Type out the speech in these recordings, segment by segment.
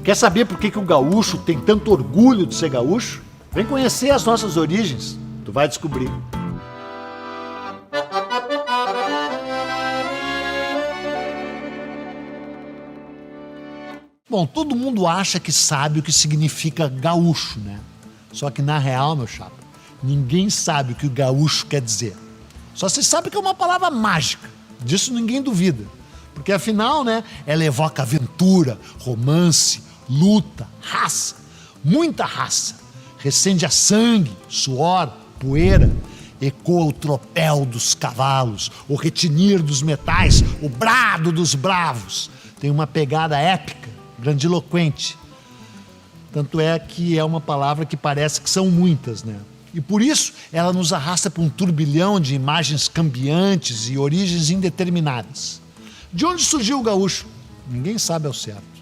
Quer saber por que o gaúcho tem tanto orgulho de ser gaúcho? Vem conhecer as nossas origens, tu vai descobrir. Bom, todo mundo acha que sabe o que significa gaúcho, né? Só que na real, meu chapa, ninguém sabe o que o gaúcho quer dizer. Só se sabe que é uma palavra mágica, disso ninguém duvida. Porque afinal, né, ela evoca aventura, romance, luta, raça, muita raça. Recende a sangue, suor, poeira, ecoa o tropel dos cavalos, o retinir dos metais, o brado dos bravos. Tem uma pegada épica, grandiloquente. Tanto é que é uma palavra que parece que são muitas, né? E por isso ela nos arrasta para um turbilhão de imagens cambiantes e origens indeterminadas. De onde surgiu o gaúcho? Ninguém sabe ao certo.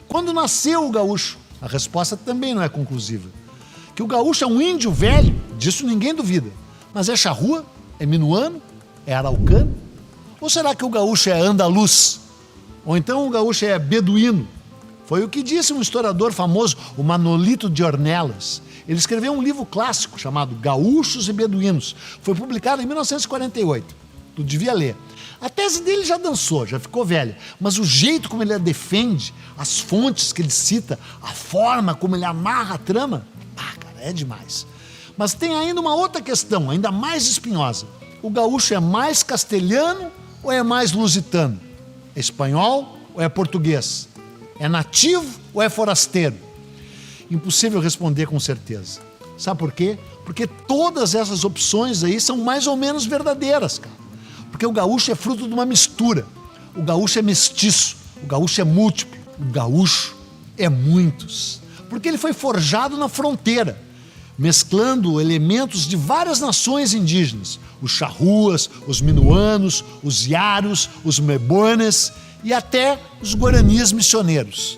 Quando nasceu o gaúcho? A resposta também não é conclusiva. Que o gaúcho é um índio velho, disso ninguém duvida. Mas é charrua? É minuano? É araucano? Ou será que o gaúcho é andaluz? Ou então o gaúcho é beduíno? Foi o que disse um historiador famoso, o Manolito de Ornelas. Ele escreveu um livro clássico chamado Gaúchos e Beduínos. Foi publicado em 1948. Tu devia ler. A tese dele já dançou, já ficou velha, mas o jeito como ele a defende, as fontes que ele cita, a forma como ele amarra a trama, cara, é demais. Mas tem ainda uma outra questão, ainda mais espinhosa. O gaúcho é mais castelhano ou é mais lusitano? É espanhol ou é português? É nativo ou é forasteiro? Impossível responder com certeza. Sabe por quê? Porque todas essas opções aí são mais ou menos verdadeiras, cara. Porque o gaúcho é fruto de uma mistura. O gaúcho é mestiço. O gaúcho é múltiplo. O gaúcho é muitos. Porque ele foi forjado na fronteira, mesclando elementos de várias nações indígenas. Os charruas, os minuanos, os iaros, os mebones e até os guaranis missioneiros.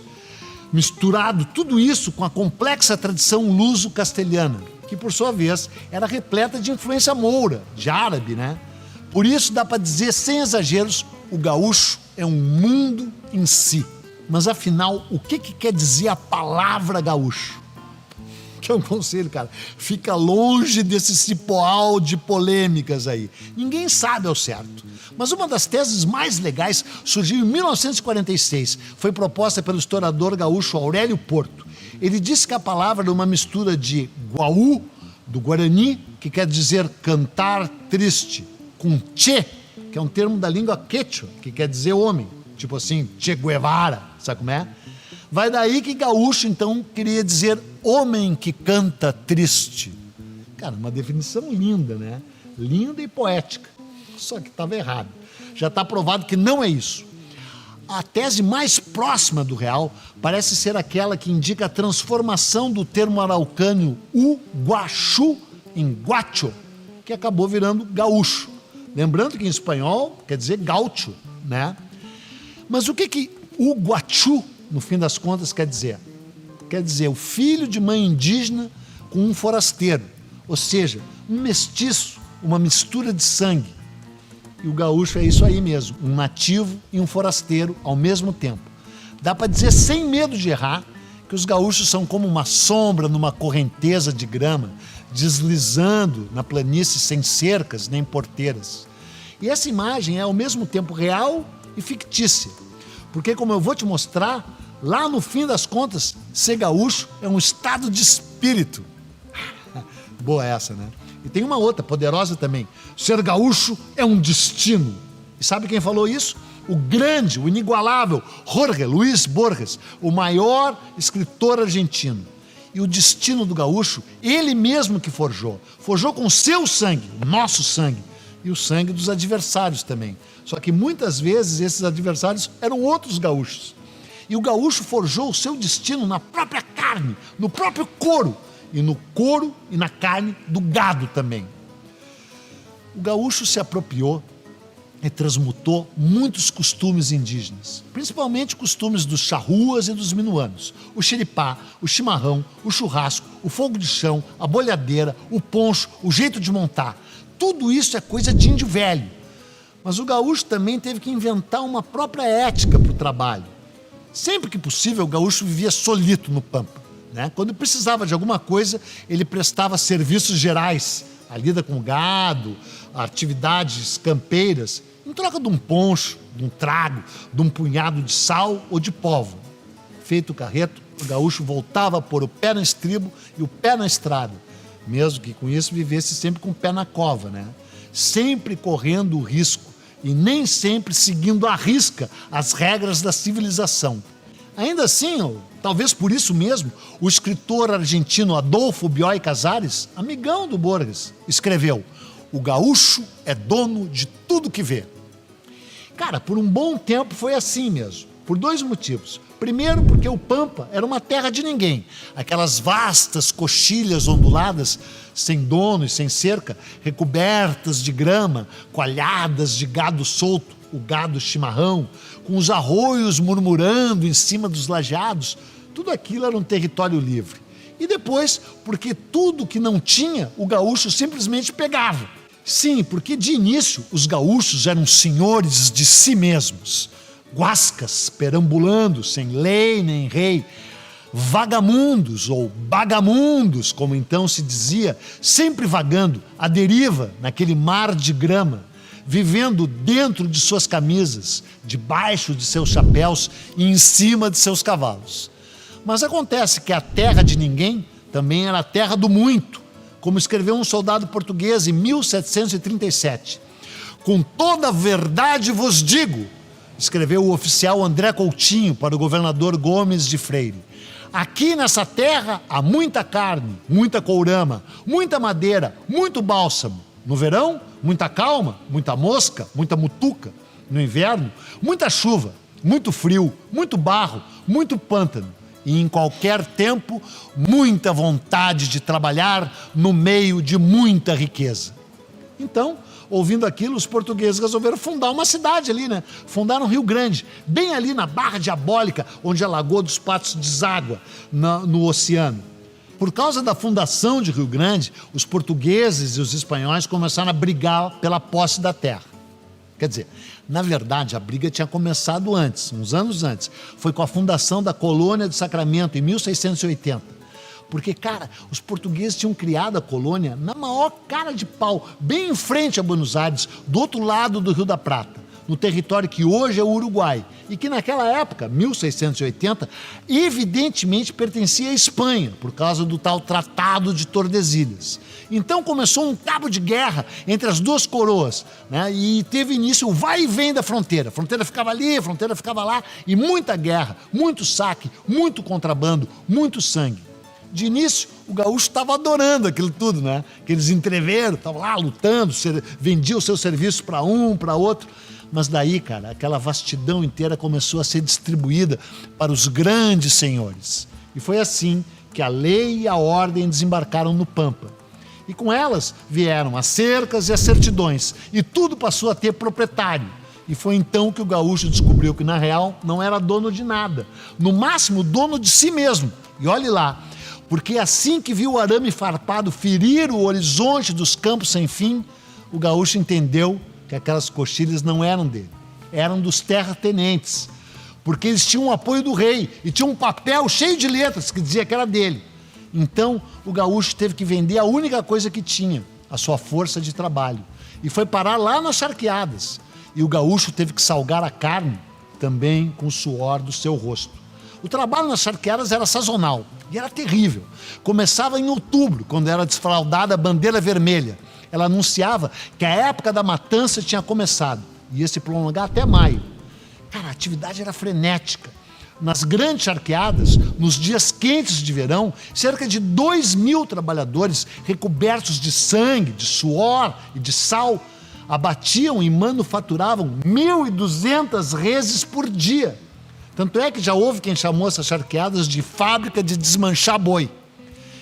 Misturado tudo isso com a complexa tradição luso-castelhana, que por sua vez era repleta de influência moura, de árabe, né? Por isso dá para dizer sem exageros, o gaúcho é um mundo em si. Mas afinal, o que quer dizer a palavra gaúcho? Que é um conselho, cara, fica longe desse cipoal de polêmicas aí. Ninguém sabe ao certo. Mas uma das teses mais legais surgiu em 1946. Foi proposta pelo historiador gaúcho Aurélio Porto. Ele disse que a palavra era uma mistura de guaú, do guarani, que quer dizer cantar triste, com che, que é um termo da língua quechua, que quer dizer homem. Tipo assim, Che Guevara, sabe como é? Vai daí que gaúcho, então, queria dizer homem que canta triste. Cara, uma definição linda, né? Linda e poética. Só que estava errado. Já está provado que não é isso. A tese mais próxima do real parece ser aquela que indica a transformação do termo araucano uguachu em guacho, que acabou virando gaúcho. Lembrando que em espanhol quer dizer gaúcho, né? Mas o que uguachu, no fim das contas, quer dizer? Quer dizer o filho de mãe indígena com um forasteiro, ou seja, um mestiço, uma mistura de sangue. E o gaúcho é isso aí mesmo, um nativo e um forasteiro ao mesmo tempo. Dá para dizer sem medo de errar que os gaúchos são como uma sombra numa correnteza de grama, deslizando na planície sem cercas nem porteiras. E essa imagem é ao mesmo tempo real e fictícia, porque como eu vou te mostrar, lá no fim das contas, ser gaúcho é um estado de espírito. Boa essa, né? E tem uma outra, poderosa também. Ser gaúcho é um destino. E sabe quem falou isso? O grande, o inigualável Jorge Luis Borges, o maior escritor argentino. E o destino do gaúcho, ele mesmo que forjou. Forjou com o seu sangue, o nosso sangue. E o sangue dos adversários também. Só que muitas vezes esses adversários eram outros gaúchos. E o gaúcho forjou o seu destino na própria carne, no próprio couro. E no couro e na carne do gado também. O gaúcho se apropriou e transmutou muitos costumes indígenas, principalmente costumes dos charruas e dos minuanos. O xiripá, o chimarrão, o churrasco, o fogo de chão, a bolhadeira, o poncho, o jeito de montar. Tudo isso é coisa de índio velho. Mas o gaúcho também teve que inventar uma própria ética para o trabalho. Sempre que possível, o gaúcho vivia solito no pampa, né? Quando precisava de alguma coisa, ele prestava serviços gerais, a lida com gado, atividades campeiras, em troca de um poncho, de um trago, de um punhado de sal ou de pólvora. Feito o carreto, o gaúcho voltava a pôr o pé no estribo e o pé na estrada, mesmo que com isso vivesse sempre com o pé na cova, né? Sempre correndo o risco e nem sempre seguindo à risca as regras da civilização. Ainda assim, ou talvez por isso mesmo, o escritor argentino Adolfo Bioy Casares, amigão do Borges, escreveu: "O gaúcho é dono de tudo que vê." Cara, por um bom tempo foi assim mesmo, por dois motivos. Primeiro, porque o Pampa era uma terra de ninguém. Aquelas vastas coxilhas onduladas, sem dono e sem cerca, recobertas de grama, coalhadas de gado solto, o gado chimarrão, com os arroios murmurando em cima dos lajeados, tudo aquilo era um território livre. E depois, porque tudo que não tinha, o gaúcho simplesmente pegava. Sim, porque de início os gaúchos eram senhores de si mesmos, guascas perambulando sem lei nem rei, vagamundos ou bagamundos, como então se dizia, sempre vagando à deriva naquele mar de grama, vivendo dentro de suas camisas, debaixo de seus chapéus e em cima de seus cavalos. Mas acontece que a terra de ninguém também era a terra do muito, como escreveu um soldado português em 1737. "Com toda a verdade vos digo", escreveu o oficial André Coutinho para o governador Gomes de Freire, "aqui nessa terra há muita carne, muita courama, muita madeira, muito bálsamo. No verão, muita calma, muita mosca, muita mutuca. No inverno, muita chuva, muito frio, muito barro, muito pântano. E em qualquer tempo, muita vontade de trabalhar no meio de muita riqueza." Então, ouvindo aquilo, os portugueses resolveram fundar uma cidade ali, né? Fundaram Rio Grande, bem ali na Barra Diabólica, onde a Lagoa dos Patos deságua no oceano. Por causa da fundação de Rio Grande, os portugueses e os espanhóis começaram a brigar pela posse da terra. Quer dizer, na verdade, a briga tinha começado antes, uns anos antes. Foi com a fundação da colônia de Sacramento, em 1680. Porque, cara, os portugueses tinham criado a colônia na maior cara de pau, bem em frente a Buenos Aires, do outro lado do Rio da Prata, no território que hoje é o Uruguai, e que naquela época, 1680, evidentemente pertencia à Espanha, por causa do tal Tratado de Tordesilhas. Então começou um cabo de guerra entre as duas coroas, né? E teve início o vai e vem da fronteira. A fronteira ficava ali, a fronteira ficava lá, e muita guerra, muito saque, muito contrabando, muito sangue. De início, o gaúcho estava adorando aquilo tudo, né? Aqueles entreveiros, estavam lá lutando, vendiam os seus serviços para um, para outro. Mas daí, cara, aquela vastidão inteira começou a ser distribuída para os grandes senhores. E foi assim que a lei e a ordem desembarcaram no Pampa. E com elas vieram as cercas e as certidões, e tudo passou a ter proprietário. E foi então que o gaúcho descobriu que, na real, não era dono de nada. No máximo, dono de si mesmo. E olhe lá, porque assim que viu o arame farpado ferir o horizonte dos campos sem fim, o gaúcho entendeu que aquelas coxilhas não eram dele, eram dos terratenentes, porque eles tinham o apoio do rei e tinham um papel cheio de letras que dizia que era dele. Então, o gaúcho teve que vender a única coisa que tinha, a sua força de trabalho, e foi parar lá nas charqueadas. E o gaúcho teve que salgar a carne também com o suor do seu rosto. O trabalho nas charqueadas era sazonal e era terrível. Começava em outubro, quando era desfraldada a bandeira vermelha. Ela anunciava que a época da matança tinha começado e ia se prolongar até maio. Cara, a atividade era frenética. Nas grandes charqueadas, nos dias quentes de verão, cerca de 2.000 trabalhadores recobertos de sangue, de suor e de sal abatiam e manufaturavam 1.200 reses por dia. Tanto é que já houve quem chamou essas charqueadas de fábrica de desmanchar boi.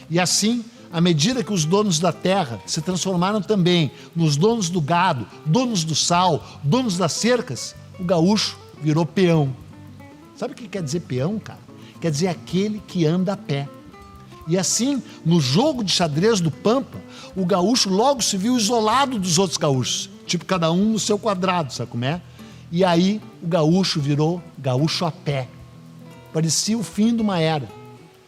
E assim, à medida que os donos da terra se transformaram também nos donos do gado, donos do sal, donos das cercas, o gaúcho virou peão. Sabe o que quer dizer peão, cara? Quer dizer aquele que anda a pé. E assim, no jogo de xadrez do Pampa, o gaúcho logo se viu isolado dos outros gaúchos, tipo cada um no seu quadrado, sabe como é? E aí o gaúcho virou gaúcho a pé. Parecia o fim de uma era.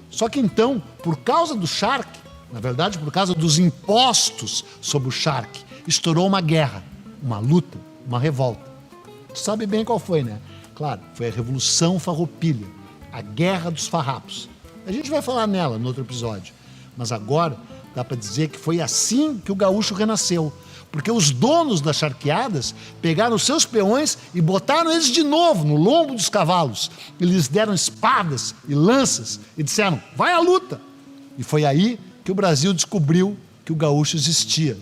Só que então, por causa do charque, na verdade por causa dos impostos sobre o charque, estourou uma guerra, uma luta, uma revolta. Tu sabe bem qual foi, né? Claro, foi a Revolução Farroupilha, a Guerra dos Farrapos. A gente vai falar nela no outro episódio. Mas agora dá para dizer que foi assim que o gaúcho renasceu. Porque os donos das charqueadas pegaram os seus peões e botaram eles de novo no lombo dos cavalos. E lhes deram espadas e lanças e disseram, vai à luta! E foi aí que o Brasil descobriu que o gaúcho existia.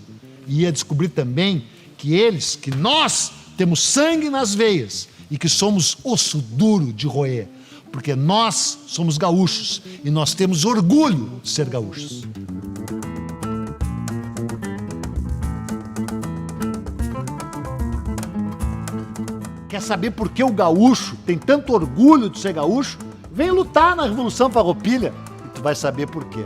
E ia descobrir também que nós temos sangue nas veias e que somos osso duro de roer. Porque nós somos gaúchos e nós temos orgulho de ser gaúchos. Quer saber por que o gaúcho tem tanto orgulho de ser gaúcho? Vem lutar na Revolução Farroupilha e tu vai saber por quê.